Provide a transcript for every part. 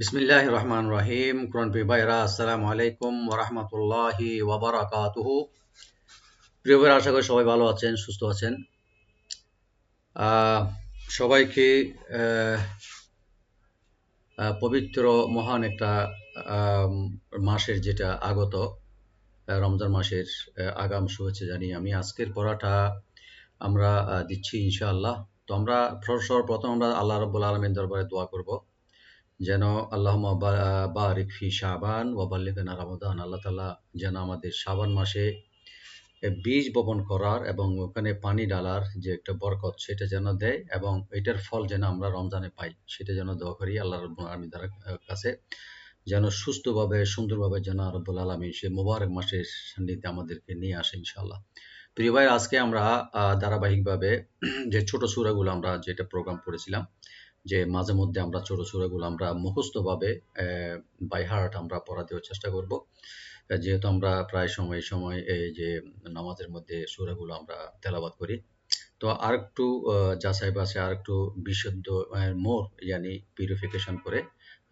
বিসমিল্লাহির রহমানির রহিম। কোরআন প্রিয় ভাইরা, আসসালামু আলাইকুম ওয়া রাহমাতুল্লাহি ওয়া বারাকাতুহু। প্রিয় ভাইরা, আশা করি সবাই ভালো আছেন, সুস্থ আছেন। সবাইকে পবিত্র মহান একটা মাসের যেটা আগত রমজান মাসের আগাম শুভেচ্ছা জানিয়ে আমি আজকের পড়াটা আমরা দিচ্ছি ইনশাআল্লাহ। তো আমরা সর্বপ্রথম আমরা আল্লাহ রাব্বুল আলামিন দরবারে দোয়া করব যেন আল্লাহুম্মা বারিক ফি শাবান ওয়া বাল্লিগনা রমাদান। আল্লাহ তাআলা যেন আমাদের শাবান মাসে বীজ বপন করার এবং ওখানে পানি ঢালার যে একটা বরকত সেটা যেন দেয় এবং এটার ফল যেন আমরা রমজানে পাই, সেটা যেন দোয়া করি আল্লাহ রাব্বুল আলামিনের কাছে, যেন সুস্থভাবে সুন্দরভাবে যেন রাব্বুল আলামিন সে মোবারক মাসের সান্নিধ্যে আমাদেরকে নিয়ে আসে ইনশাআল্লাহ। প্রিয় ভাই, আজকে আমরা ধারাবাহিকভাবে যে ছোট সূরাগুলো আমরা যেটা প্রোগ্রাম করেছিলাম, যে মাঝে মধ্যে আমরা ছোট সূরাগুলো আমরা মুখস্থভাবে বাই হার্ট আমরা পড়া দেওয়ার চেষ্টা করব, যেহেতু আমরা প্রায় সময় এই যে নামাজের মধ্যে সূরাগুলো আমরা তেলাওয়াত করি। তো আরেকটু যাচাই বাছাই আরেকটু বিশুদ্ধ মোর পিউরিফিকেশন করে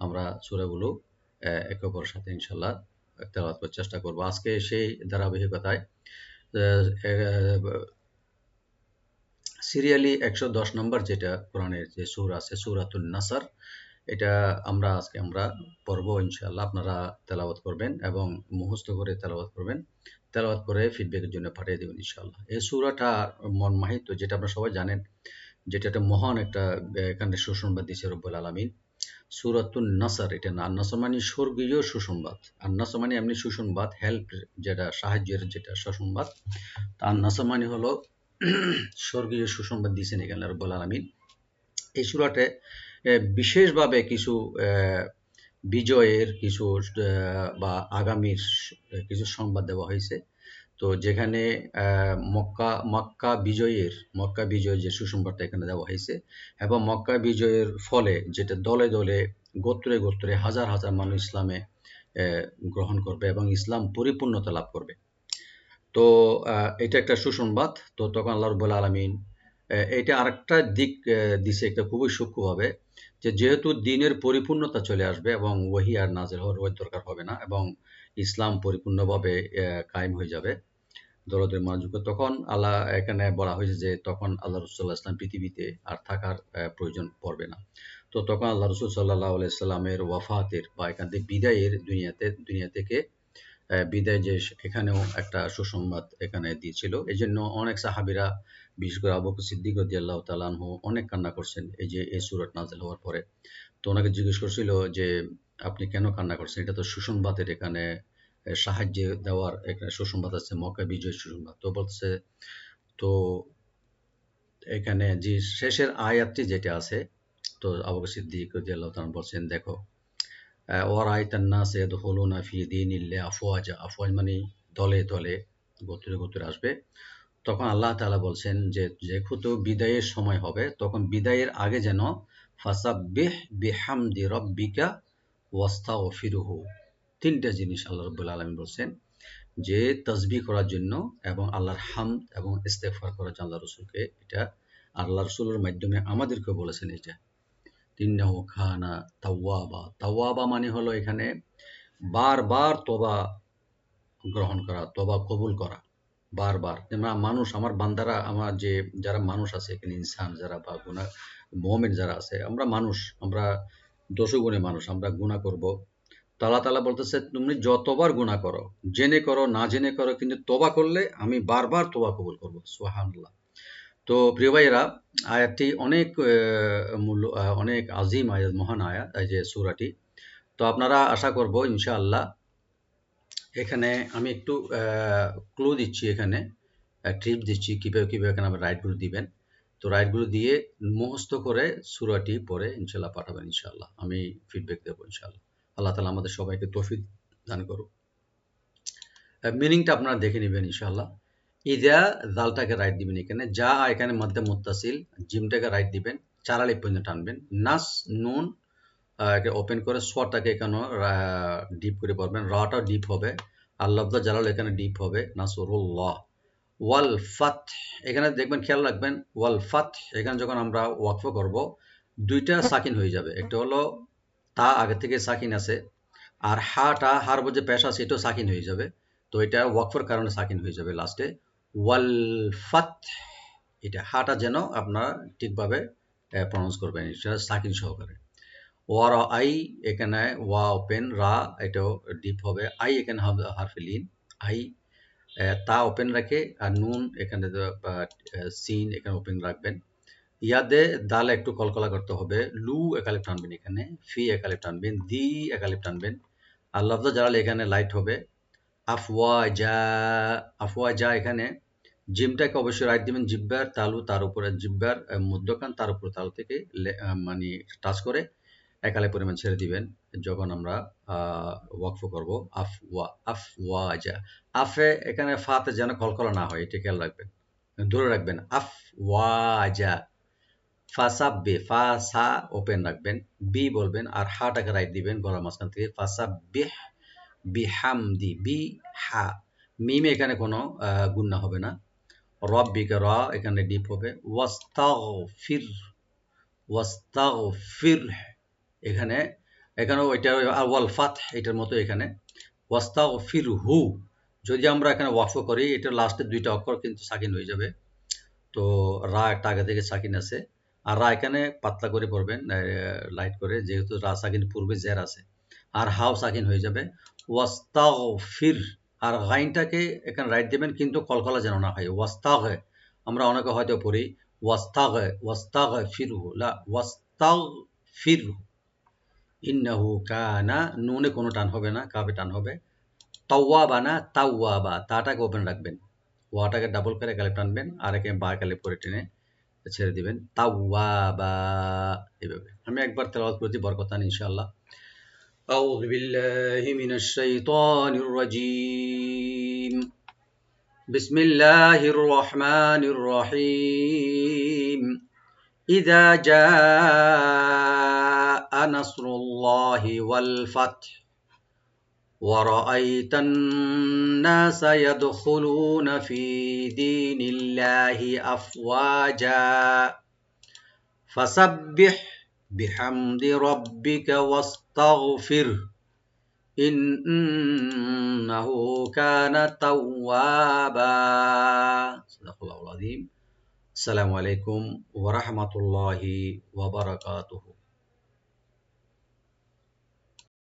আমরা সূরাগুলো একে অপরের সাথে ইনশাআল্লাহ তেলাওয়াত করার চেষ্টা করব। আজকে সেই ধারাবাহিকতায় সিরিয়ালি ১১০ নম্বর যেটা কোরআনের যে সূরা আছে, সূরাতুন নাসর, এটা আমরা পড়ব ইনশাআল্লাহ। আপনারা তেলাওয়াত করবেন এবং মুখস্থ করে তেলাওয়াত করবেন। তেলাওয়াত করে ফিডব্যাকের জন্য পাঠিয়ে দেবেন ইনশাআল্লাহ। এই সূরাটা মর্মাহিত, যেটা আপনারা সবাই জানেন, যেটা একটা মহান একটা এখানে সুসংবাদ দিয়েছে রব্বুল আলামিন। সূরাতুন নাসর, এটা না, নাসর মানে স্বর্গীয় সুসংবাদ। আর নাসর মানে এমনি সুসংবাদ, হেল্প, যেটা সাহায্যের যেটা সুসংবাদ। আর নাসর মানে হলো স্বর্গীয় সুসংবাদ দিয়েছেন এখানে রব্বুল আলামিন। এই সূরাতে বিশেষভাবে কিছু বিজয়ের কিছু বা আগামীর কিছু সংবাদ দেওয়া হয়েছে। তো যেখানে মক্কা বিজয়ের যে সুসংবাদটা এখানে দেওয়া হয়েছে, এবং মক্কা বিজয়ের ফলে যেটা দলে দলে গোত্রে গোত্রে হাজার হাজার মানুষ ইসলামে গ্রহণ করবে এবং ইসলাম পরিপূর্ণতা লাভ করবে। তো এটা একটা সুসংবাদ। তো তখন আল্লাহ রাব্বুল আলামিন এটা আরেকটা দিক দিছে একটা খুবই সূক্ষ্মভাবে, যে যেহেতু দ্বীনের পরিপূর্ণতা চলে আসবে এবং ওহী আর নাযিল হওয়ার দরকার হবে না এবং ইসলাম পরিপূর্ণভাবে কায়েম হয়ে যাবে দরদের মনোযোগ, তখন আল্লাহ এখানে বলা হয়েছে যে তখন আল্লাহ রাসূল সাল্লাল্লাহু আলাইহি ওয়াসাল্লাম পৃথিবীতে আর থাকার প্রয়োজন পড়বে না। তো তখন আল্লাহ রাসূল সাল্লাল্লাহু আলাইহি ওয়াসাল্লামের ওয়াফাতের বা এখান থেকে বিদায়ের দুনিয়া থেকে বিদায় যে এখানেও একটা সুসংবাদ এখানে দিয়েছিল। এজন্য অনেক সাহাবীরা, বিশেষ করে আবু বকর সিদ্দিক রাদিয়াল্লাহু তাআলা আনহু অনেক কান্না করছেন এই যে এই সূরা নাযিল হওয়ার পরে। তো ওনাকে জিজ্ঞেস করছিল যে আপনি কেন কান্না করছেন? এটা তো সুসংবাদের এখানে সাহায্য দেওয়ার একটা সুসংবাদ আছে, মক্কা বিজয়ের সুসংবাদ। তো বলছে, তো এখানে যে শেষের আয়াতটি যেটা আছে, তো আবু বকর সিদ্দিক রাদিয়াল্লাহু তাআলা বলছেন, দেখো, ওয়ারাইতান নাস ইয়াদখুলুনা ফি দীনিল্লাহি আফওয়াজা। আফওয়াজ মানে দলে দলে, গোত্রে গোত্রে আসবে। তখন আল্লাহ তাআলা বলছেন যে যেহেতু বিদায়ের সময় হবে, তখন বিদায়ের আগে যেন ফাসাব্বিহ বিহামদি রাব্বিকা ওয়াস্তাগফিরহু, তিনটা জিনিস আল্লাহ রাব্বুল আলামিন বলছেন, যে তাসবিহ করার জন্য এবং আল্লাহর হামদ এবং ইস্তেগফার করার জন্য আল্লাহ রাসূলকে, এটা আল্লাহ রাসূলের মাধ্যমে আমাদেরকে বলেছেন এটা। ইন্নাহু কানা তাওয়াবা। তাওয়াবা মানে হলো এখানে বারবার তওবা গ্রহণ করা, তওবা কবুল করা, বারবার। যেমন মানুষ, আমার বান্দারা, আমার যে যারা মানুষ আছে এখানে, ইনসান যারা বা মুমিন যারা আছে, আমরা মানুষ, আমরা দোষগুণে মানুষ, আমরা গুনাহ করব। তো আল্লাহ তাআলা বলতেছে, তুমি যতবার গুনাহ করো, জেনে করো না জেনে করো, কিন্তু তওবা করলে আমি বারবার তওবা কবুল করব। সুবহানাল্লাহ। তো প্রিয় ভাইয়েরা, আয়াতটি অনেক অনেক আজিম আয়াত, মহান আয়াত, এই যে সূরাটি। তো আপনারা আশা করব ইনশাআল্লাহ, এখানে আমি একটু ক্লু দিচ্ছি, এখানে টিপ দিচ্ছি কিভাবে এখানে আপনি রাইটগুলো দিবেন। তো রাইটগুলো দিয়ে মুখস্থ করে সূরাটি পড়ে ইনশাআল্লাহ পাঠাবেন ইনশাআল্লাহ। আমি ফিডব্যাক দেবো ইনশাআল্লাহ। আল্লাহ তাআলা আমাদের সবাইকে তৌফিক দান করুক। মিনিংটা আপনারা দেখে নেবেন ইনশাআল্লাহ। ইযা, জালটাকে রাইট দিবেন এখানে, যা এখানে মধ্যে মুত্তাসিল, জিমটাকে রাইট দিবেন, 4 আলিফ পর্যন্ত টানবেন। নাস, নুন এটা ওপেন করে, সোয়াটাকে এখানে ডিপ করে পড়বেন, রাটাও ডিপ হবে, আর লফজ জালাল এখানে ডিপ হবে, নাসরুল্লাহ। ওয়াল ফাত, এখানে দেখবেন, খেয়াল রাখবেন, ওয়াল ফাত এখানে যখন আমরা ওয়াকফ করব, দুইটা সাকিন হয়ে যাবে, একটা হলো তা আগে থেকে সাকিন আছে, আর হাটা হার যে পেশ আছে এটাও সাকিন হয়ে যাবে। তো এটা ওয়াকফের কারণে সাকিন হয়ে যাবে লাস্টে। ওয়াল ফাত, এটা হাটা যেন আপনারা ঠিকভাবে প্রনাউন্স করবেন, এটা সাকিন সহকারে। ওয়ার আই, এখানে ওয়া ওপেন, রা এটাও ডিপ হবে, আই এখানে হবে হারফে লিন, আই। তা ওপেন রাখে, আর নুন এখানে সিন এখানে ওপেন রাখবেন। ইয়াদে দাল একটু কলকলা করতে হবে, লু একালিপ টানবেন, এখানে ফি একালিপ টানবেন, দি একালিপ টানবেন, আর লফজ জালাল এখানে লাইট হবে। আফওয়াজা, আফওয়াজা এখানে জিমটাকে অবশ্যই রাইট দিবেন, জিব্বার তালু তার উপরে, জিব্বার মধ্যখান তার উপর তালু থেকে মানে টাচ করে একালে পরিমাণ ছেড়ে দিবেন যখন আমরা ওয়াকফ করব। আফওয়া, আফওয়াজা, আফে এখানে ফাতে যেন কলকলা না হয় এটা খেয়াল রাখবেন, ধরে রাখবেন। আফওয়াজা, ফাসাব্বে, ফা সা ওপেন রাখবেন, বি বলবেন, আর হাটাকে রাইট দিবেন গলার মাঝখান থেকে, ফাসাব্বিহ বিহামদি, বি হা। মিমে এখানে কোনো গুন্না হবে না। রব্বিকা, র এখানে ডিপ হবে। ওয়াস্তাগফির, ওয়াস্তাগফির এখানে, এখানেও এটা ওয়াল ফাত এটার মতো এখানে ওয়াস্তাগফিরহু। যদি আমরা এখানে ওয়াকফ করি এটা লাস্টের দুইটা অক্ষর কিন্তু সাকিন হয়ে যাবে। তো রা একটা আগে থেকে সাকিন আছে, আর রা এখানে পাতলা করে পড়বেন, লাইট করে, যেহেতু রা সাকিন পূর্বে জের আছে, আর হাও সাকিন হয়ে যাবে। ওয়াস্তাগফির, আর গাইনটাকে এখানে রাইট দেবেন কিন্তু কলকলা যেন না হয়। ওয়াস্তাগে, আমরা অনেকে হয়তো পড়ি ওয়াস্তাগে, ওয়াস্তাগফিরহু, লা ওয়াস্তাগফিরহু, ইন্নাহু কানা, নুনে কোনো টান হবে না, কাবে টান হবে। তাওয়াবা না তাওয়াবা, তাটাকে ওপেন রাখবেন, ওয়াটাকে ডাবল করে কালেপ টানবেন, আর একে বা কালেপ করে টেনে ছেড়ে দিবেন, তাওয়াবা, এভাবে। আমি একবার তেলাওয়াত করেছি বরকতান ইনশাআল্লাহ। আউযু বিল্লাহি মিনাশ শাইতানির রাজীম। বিসমিল্লাহির রহমানির রহিম। ইযা জাআ নাসরুল্লাহি ওয়াল ফাth ورأيت الناس يدخلون في دين الله أفواجا فسبح بحمد ربك واستغفره إنه كان توابا صدق الله العظيم. السلام عليكم ورحمة الله وبركاته.